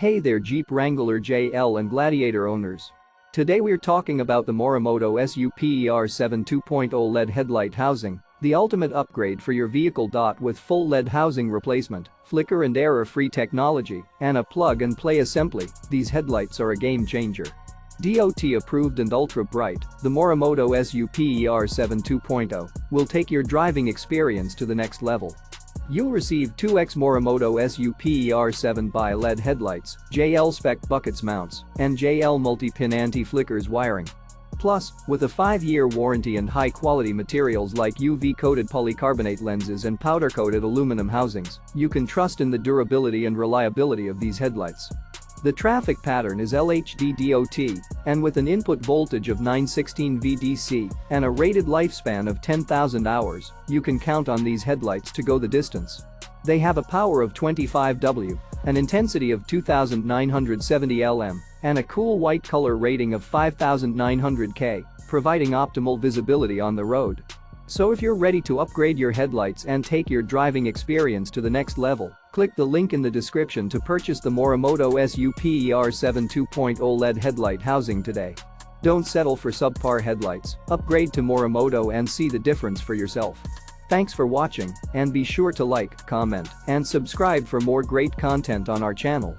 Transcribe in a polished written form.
Hey there Jeep Wrangler JL and Gladiator owners. Today we're talking about the Morimoto Super7 2.0 LED headlight housing, the ultimate upgrade for your vehicle. With full LED housing replacement, flicker and error-free technology, and a plug-and-play assembly, these headlights are a game changer. DOT approved and ultra bright, the Morimoto Super7 2.0 will take your driving experience to the next level. You'll receive 2x Morimoto Super7 Biled headlights, JL-Spec buckets mounts, and JL multi-pin anti-flickers wiring. Plus, with a 5-year warranty and high-quality materials like UV-coated polycarbonate lenses and powder-coated aluminum housings, you can trust in the durability and reliability of these headlights. The traffic pattern is LHD DOT, and with an input voltage of 916 VDC and a rated lifespan of 10,000 hours, you can count on these headlights to go the distance. They have a power of 25 W, an intensity of 2,970 Lm, and a cool white color rating of 5,900 K, providing optimal visibility on the road. So if you're ready to upgrade your headlights and take your driving experience to the next level, click the link in the description to purchase the Morimoto Super7 2.0 LED headlight housing today. Don't settle for subpar headlights, upgrade to Morimoto and see the difference for yourself. Thanks for watching, and be sure to like, comment, and subscribe for more great content on our channel.